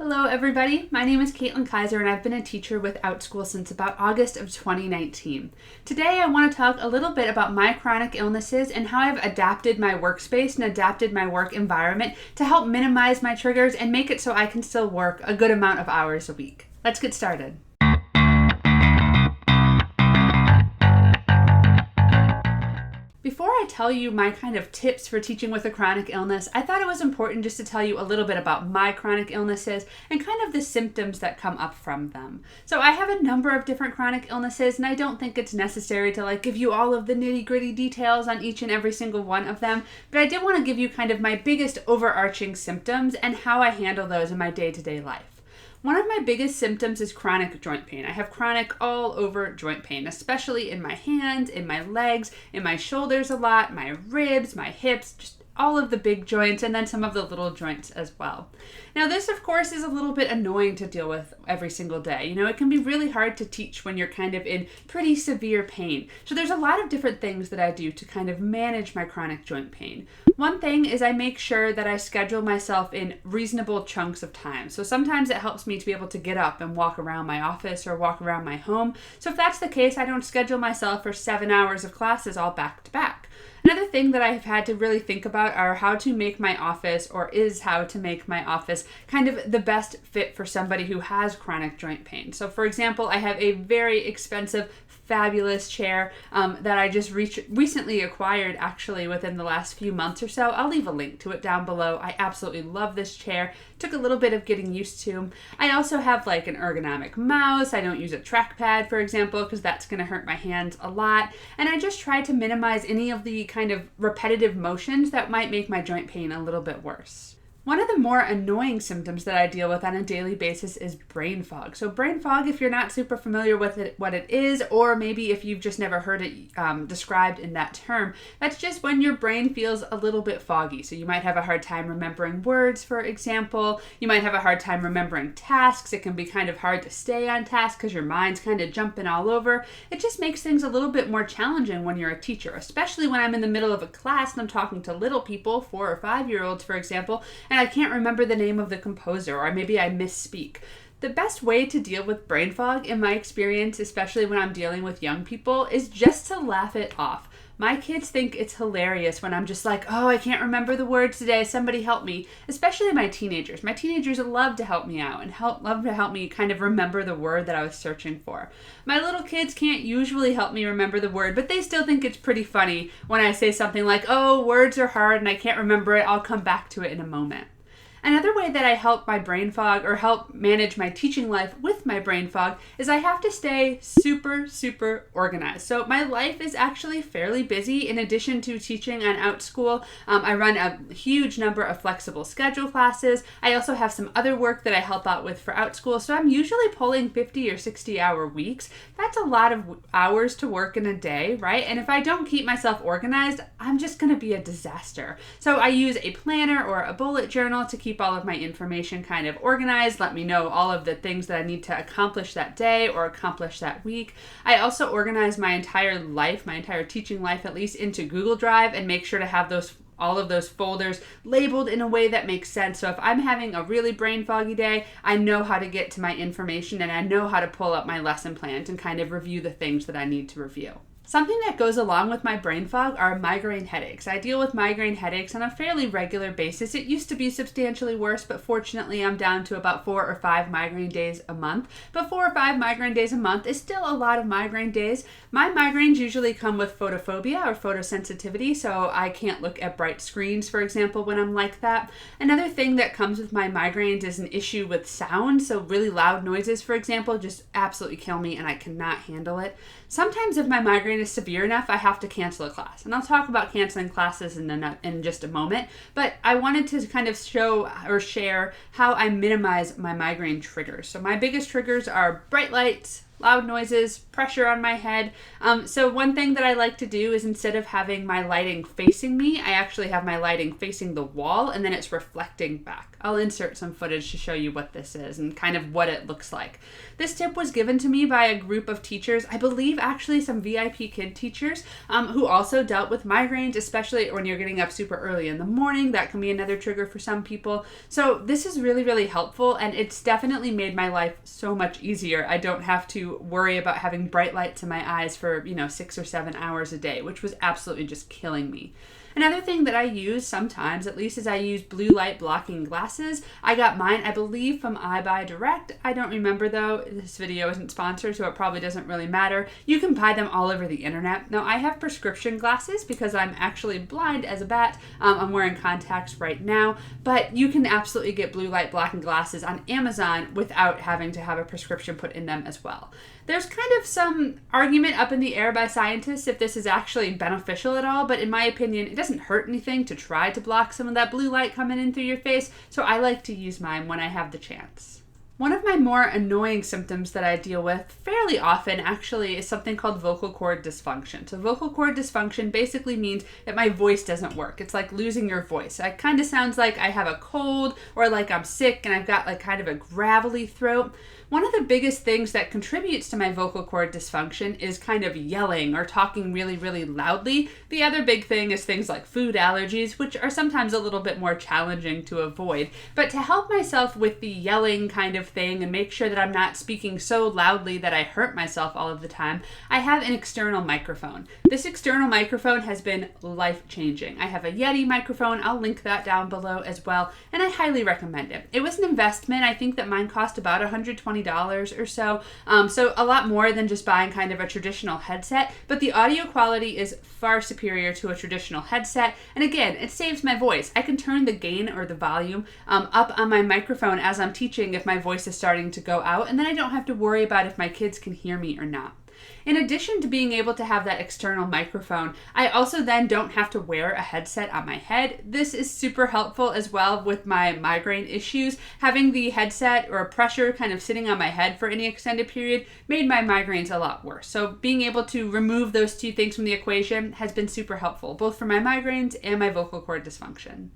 Hello everybody, my name is Caitlin Kaiser and I've been a teacher with Outschool since about August of 2019. Today I want to talk a little bit about my chronic illnesses and how I've adapted my workspace and adapted my work environment to help minimize my triggers and make it so I can still work a good amount of hours a week. Let's get started. Before I tell you my kind of tips for teaching with a chronic illness, I thought it was important just to tell you a little bit about my chronic illnesses and kind of the symptoms that come up from them. So I have a number of different chronic illnesses, and I don't think it's necessary to give you all of the nitty-gritty details on each and every single one of them, but I did want to give you kind of my biggest overarching symptoms and how I handle those in my day-to-day life. One of my biggest symptoms is chronic joint pain. I have chronic all over joint pain, especially in my hands, in my legs, in my shoulders a lot, my ribs, my hips, just all of the big joints, and then some of the little joints as well. Now this, of course, is a little bit annoying to deal with every single day. It can be really hard to teach when you're kind of in pretty severe pain. So there's a lot of different things that I do to kind of manage my chronic joint pain. One thing is I make sure that I schedule myself in reasonable chunks of time. So sometimes it helps me to be able to get up and walk around my office or walk around my home. So if that's the case, I don't schedule myself for 7 hours of classes all back to back. Another thing that I've had to really think about are how to make my office kind of the best fit for somebody who has chronic joint pain. So for example, I have a very expensive, fabulous chair that I just recently acquired actually within the last few months or so. I'll leave a link to it down below. I absolutely love this chair. Took a little bit of getting used to. I also have an ergonomic mouse. I don't use a trackpad, for example, because that's going to hurt my hands a lot. And I just try to minimize any of the kind of repetitive motions that might make my joint pain a little bit worse. One of the more annoying symptoms that I deal with on a daily basis is brain fog. So brain fog, if you're not super familiar with it, what it is, or maybe if you've just never heard it described in that term, that's just when your brain feels a little bit foggy. So you might have a hard time remembering words, for example. You might have a hard time remembering tasks. It can be kind of hard to stay on task because your mind's kind of jumping all over. It just makes things a little bit more challenging when you're a teacher, especially when I'm in the middle of a class and I'm talking to little people, 4 or 5-year-olds, for example, and I can't remember the name of the composer, or maybe I misspeak. The best way to deal with brain fog, in my experience, especially when I'm dealing with young people, is just to laugh it off. My kids think it's hilarious when I'm just oh, I can't remember the words today, somebody help me. Especially my teenagers. My teenagers love to help me out and love to help me kind of remember the word that I was searching for. My little kids can't usually help me remember the word, but they still think it's pretty funny when I say something like, oh, words are hard and I can't remember it, I'll come back to it in a moment. Another way that I help my brain fog or help manage my teaching life with my brain fog is I have to stay super, super organized. So my life is actually fairly busy. In addition to teaching on Outschool, I run a huge number of flexible schedule classes. I also have some other work that I help out with for Outschool. So I'm usually pulling 50 or 60 hour weeks. That's a lot of hours to work in a day, right? And if I don't keep myself organized, I'm just going to be a disaster. So I use a planner or a bullet journal to keep all of my information kind of organized, let me know all of the things that I need to accomplish that day or accomplish that week. I also organize my entire life, my entire teaching life at least, into Google Drive and make sure to have all of those folders labeled in a way that makes sense. So if I'm having a really brain foggy day, I know how to get to my information and I know how to pull up my lesson plans and kind of review the things that I need to review. Something that goes along with my brain fog are migraine headaches. I deal with migraine headaches on a fairly regular basis. It used to be substantially worse, but fortunately I'm down to about 4 or 5 migraine days a month. But 4 or 5 migraine days a month is still a lot of migraine days. My migraines usually come with photophobia or photosensitivity, so I can't look at bright screens, for example, when I'm like that. Another thing that comes with my migraines is an issue with sound, so really loud noises, for example, just absolutely kill me and I cannot handle it. Sometimes if my migraine is severe enough, I have to cancel a class. And I'll talk about canceling classes in just a moment. But I wanted to kind of show or share how I minimize my migraine triggers. So my biggest triggers are bright lights, loud noises, pressure on my head. So one thing that I like to do is instead of having my lighting facing me, I actually have my lighting facing the wall and then it's reflecting back. I'll insert some footage to show you what this is and kind of what it looks like. This tip was given to me by a group of teachers, I believe actually some VIP kid teachers, who also dealt with migraines, especially when you're getting up super early in the morning. That can be another trigger for some people. So this is really, really helpful, and it's definitely made my life so much easier. I don't have to worry about having bright lights in my eyes for, 6 or 7 hours a day, which was absolutely just killing me. Another thing that I use sometimes, at least, is I use blue light blocking glasses. I got mine, I believe, from iBuyDirect. I don't remember though. This video isn't sponsored, so it probably doesn't really matter. You can buy them all over the internet. Now, I have prescription glasses because I'm actually blind as a bat. I'm wearing contacts right now, but you can absolutely get blue light blocking glasses on Amazon without having to have a prescription put in them as well. There's kind of some argument up in the air by scientists if this is actually beneficial at all, but in my opinion, it doesn't hurt anything to try to block some of that blue light coming in through your face, so I like to use mine when I have the chance. One of my more annoying symptoms that I deal with fairly often actually is something called vocal cord dysfunction. So vocal cord dysfunction basically means that my voice doesn't work. It's like losing your voice. It kind of sounds like I have a cold or like I'm sick and I've got like kind of a gravelly throat. One of the biggest things that contributes to my vocal cord dysfunction is kind of yelling or talking really, really loudly. The other big thing is things like food allergies, which are sometimes a little bit more challenging to avoid. But to help myself with the yelling kind of thing and make sure that I'm not speaking so loudly that I hurt myself all of the time, I have an external microphone. This external microphone has been life-changing. I have a Yeti microphone. I'll link that down below as well, and I highly recommend it. It was an investment. I think that mine cost about $120 or so. So a lot more than just buying kind of a traditional headset, but the audio quality is far superior to a traditional headset. And again, it saves my voice. I can turn the gain or the volume up on my microphone as I'm teaching if my voice is starting to go out, and then I don't have to worry about if my kids can hear me or not. In addition to being able to have that external microphone, I also then don't have to wear a headset on my head. This is super helpful as well with my migraine issues. Having the headset or pressure kind of sitting on my head for any extended period made my migraines a lot worse. So being able to remove those two things from the equation has been super helpful, both for my migraines and my vocal cord dysfunction.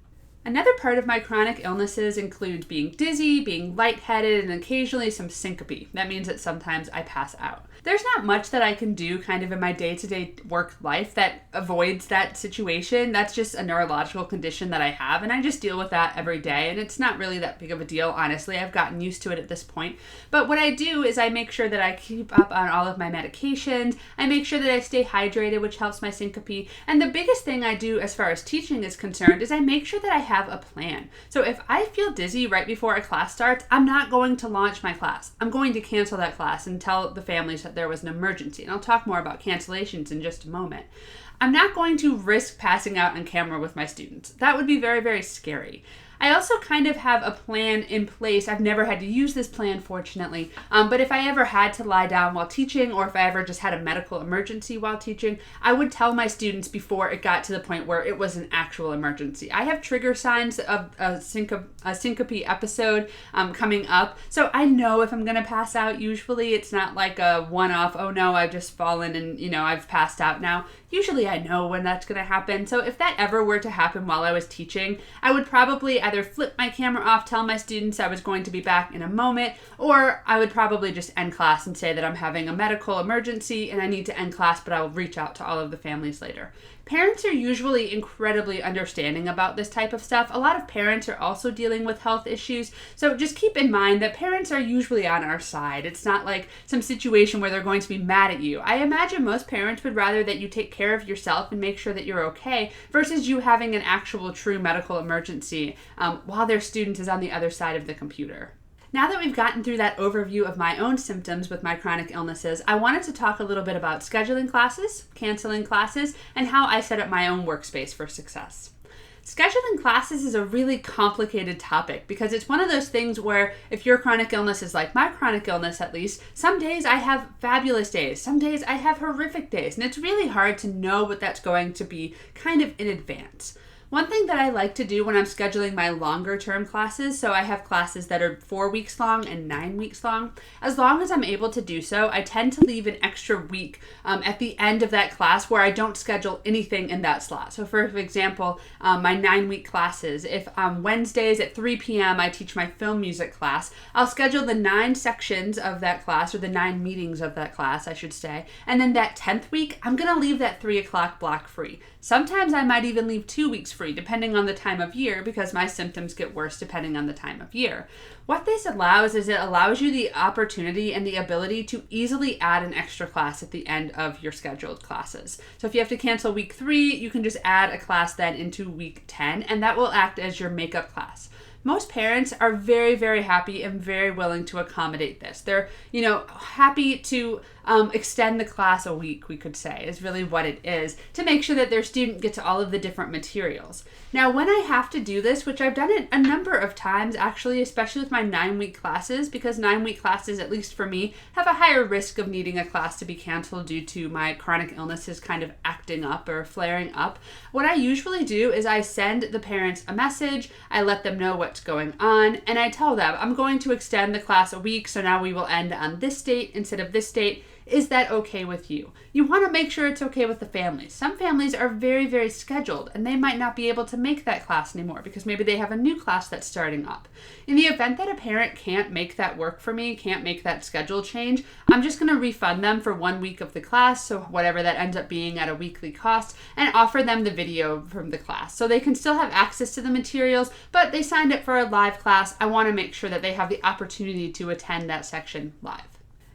Another part of my chronic illnesses includes being dizzy, being lightheaded, and occasionally some syncope. That means that sometimes I pass out. There's not much that I can do kind of in my day-to-day work life that avoids that situation. That's just a neurological condition that I have, and I just deal with that every day, and it's not really that big of a deal, honestly. I've gotten used to it at this point. But what I do is I make sure that I keep up on all of my medications. I make sure that I stay hydrated, which helps my syncope. And the biggest thing I do as far as teaching is concerned is I make sure that I have a plan. So if I feel dizzy right before a class starts, I'm not going to launch my class. I'm going to cancel that class and tell the families that there was an emergency. And I'll talk more about cancellations in just a moment. I'm not going to risk passing out on camera with my students. That would be very, very scary. I also kind of have a plan in place. I've never had to use this plan, fortunately, but if I ever had to lie down while teaching, or if I ever just had a medical emergency while teaching, I would tell my students before it got to the point where it was an actual emergency. I have trigger signs of a syncope episode coming up, so I know if I'm going to pass out. Usually it's not like a one-off, oh no, I've just fallen and I've passed out now. Usually I know when that's going to happen, so if that ever were to happen while I was teaching, I would probably either flip my camera off, tell my students I was going to be back in a moment, or I would probably just end class and say that I'm having a medical emergency and I need to end class, but I will reach out to all of the families later. Parents are usually incredibly understanding about this type of stuff. A lot of parents are also dealing with health issues, so just keep in mind that parents are usually on our side. It's not like some situation where they're going to be mad at you. I imagine most parents would rather that you take care of yourself and make sure that you're okay versus you having an actual true medical emergency while their student is on the other side of the computer. Now that we've gotten through that overview of my own symptoms with my chronic illnesses, I wanted to talk a little bit about scheduling classes, canceling classes, and how I set up my own workspace for success. Scheduling classes is a really complicated topic because it's one of those things where if your chronic illness is like my chronic illness, at least, some days I have fabulous days, some days I have horrific days, and it's really hard to know what that's going to be kind of in advance. One thing that I like to do when I'm scheduling my longer term classes, so I have classes that are 4 weeks long and 9 weeks long, as long as I'm able to do so, I tend to leave an extra week at the end of that class where I don't schedule anything in that slot. So for example, my 9-week classes, if on Wednesdays at 3 p.m. I teach my film music class, I'll schedule the 9 sections of that class, or the 9 meetings of that class, I should say, and then that 10th week, I'm going to leave that 3 o'clock block free. Sometimes I might even leave 2 weeks free, depending on the time of year, because my symptoms get worse depending on the time of year. What this allows is it allows you the opportunity and the ability to easily add an extra class at the end of your scheduled classes. So if you have to cancel week 3, you can just add a class then into week 10, and that will act as your makeup class. Most parents are very, very happy and very willing to accommodate this. They're, happy to extend the class a week, we could say, is really what it is, to make sure that their student gets all of the different materials. Now, when I have to do this, which I've done it a number of times, actually, especially with my 9-week classes, because 9-week classes, at least for me, have a higher risk of needing a class to be canceled due to my chronic illnesses kind of acting up or flaring up. What I usually do is I send the parents a message, I let them know what's going on, and I tell them, I'm going to extend the class a week, so now we will end on this date instead of this date. Is that okay with you? You want to make sure it's okay with the families. Some families are very, very scheduled, and they might not be able to make that class anymore because maybe they have a new class that's starting up. In the event that a parent can't make that work for me, can't make that schedule change, I'm just going to refund them for 1 week of the class, so whatever that ends up being at a weekly cost, and offer them the video from the class. So they can still have access to the materials, but they signed up for a live class. I want to make sure that they have the opportunity to attend that section live.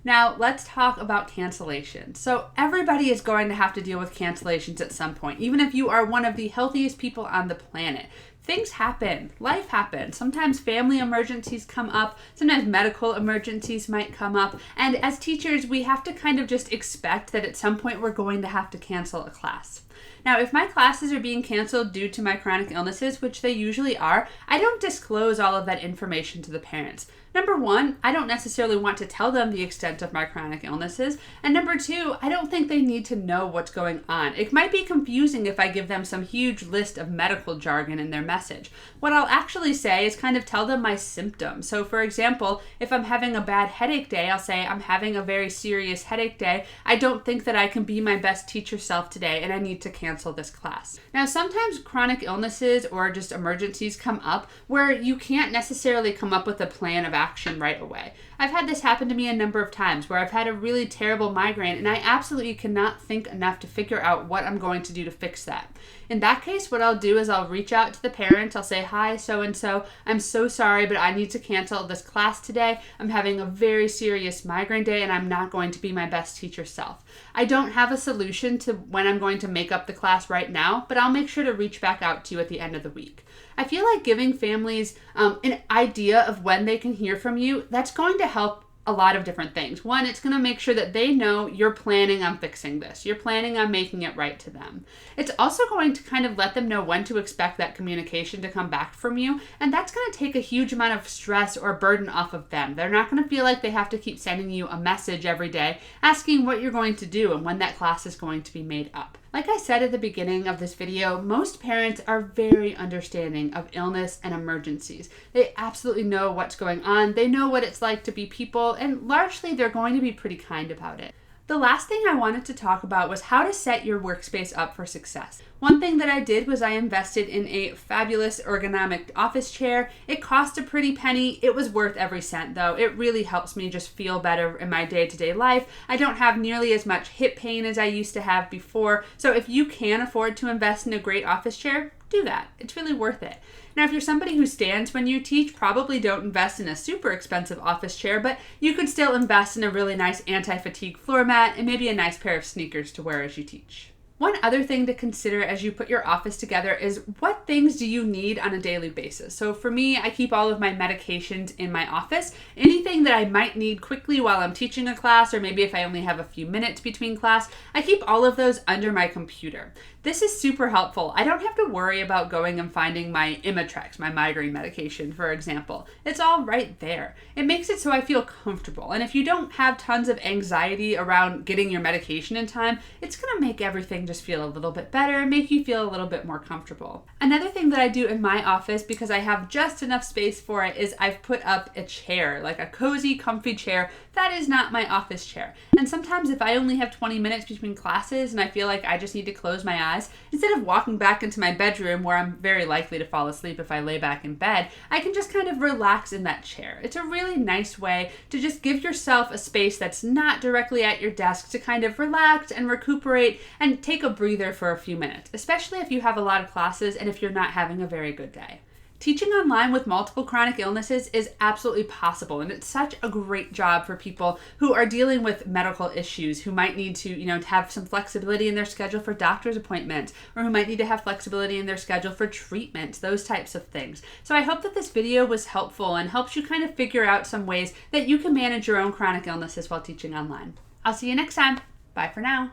Now, let's talk about cancellation. So everybody is going to have to deal with cancellations at some point, even if you are one of the healthiest people on the planet. Things happen. Life happens. Sometimes family emergencies come up. Sometimes medical emergencies might come up. And as teachers, we have to kind of just expect that at some point we're going to have to cancel a class. Now, if my classes are being canceled due to my chronic illnesses, which they usually are, I don't disclose all of that information to the parents. Number 1, I don't necessarily want to tell them the extent of my chronic illnesses. And number 2, I don't think they need to know what's going on. It might be confusing if I give them some huge list of medical jargon in their message. What I'll actually say is kind of tell them my symptoms. So for example, if I'm having a bad headache day, I'll say I'm having a very serious headache day. I don't think that I can be my best teacher self today, and I need to cancel this class. Now, sometimes chronic illnesses or just emergencies come up where you can't necessarily come up with a plan of action right away. I've had this happen to me a number of times where I've had a really terrible migraine and I absolutely cannot think enough to figure out what I'm going to do to fix that. In that case, what I'll do is I'll reach out to the parent. I'll say, hi, so-and-so, I'm so sorry, but I need to cancel this class today. I'm having a very serious migraine day and I'm not going to be my best teacher self. I don't have a solution to when I'm going to make up the class right now, but I'll make sure to reach back out to you at the end of the week. I feel like giving families an idea of when they can hear from you, that's going to help a lot of different things. One, it's going to make sure that they know you're planning on fixing this. You're planning on making it right to them. It's also going to kind of let them know when to expect that communication to come back from you. And that's going to take a huge amount of stress or burden off of them. They're not going to feel like they have to keep sending you a message every day asking what you're going to do and when that class is going to be made up. Like I said at the beginning of this video, most parents are very understanding of illness and emergencies. They absolutely know what's going on. They know what it's like to be people, and largely they're going to be pretty kind about it. The last thing I wanted to talk about was how to set your workspace up for success. One thing that I did was I invested in a fabulous ergonomic office chair. It cost a pretty penny. It was worth every cent though. It really helps me just feel better in my day-to-day life. I don't have nearly as much hip pain as I used to have before. So if you can afford to invest in a great office chair, do that. It's really worth it. Now, if you're somebody who stands when you teach, probably don't invest in a super expensive office chair, but you could still invest in a really nice anti-fatigue floor mat and maybe a nice pair of sneakers to wear as you teach. One other thing to consider as you put your office together is what things do you need on a daily basis? So for me, I keep all of my medications in my office. Anything that I might need quickly while I'm teaching a class, or maybe if I only have a few minutes between class, I keep all of those under my computer. This is super helpful. I don't have to worry about going and finding my Imitrex, my migraine medication, for example. It's all right there. It makes it so I feel comfortable. And if you don't have tons of anxiety around getting your medication in time, it's going to make everything just feel a little bit better and make you feel a little bit more comfortable. Another thing that I do in my office, because I have just enough space for it, is I've put up a chair, like a cozy, comfy chair that is not my office chair. And sometimes if I only have 20 minutes between classes and I feel like I just need to close my eyes, instead of walking back into my bedroom where I'm very likely to fall asleep if I lay back in bed, I can just kind of relax in that chair. It's a really nice way to just give yourself a space that's not directly at your desk to kind of relax and recuperate and take a breather for a few minutes, especially if you have a lot of classes and if you're not having a very good day. Teaching online with multiple chronic illnesses is absolutely possible, and it's such a great job for people who are dealing with medical issues, who might need to, have some flexibility in their schedule for doctor's appointments, or who might need to have flexibility in their schedule for treatments, those types of things. So I hope that this video was helpful and helps you kind of figure out some ways that you can manage your own chronic illnesses while teaching online. I'll see you next time. Bye for now.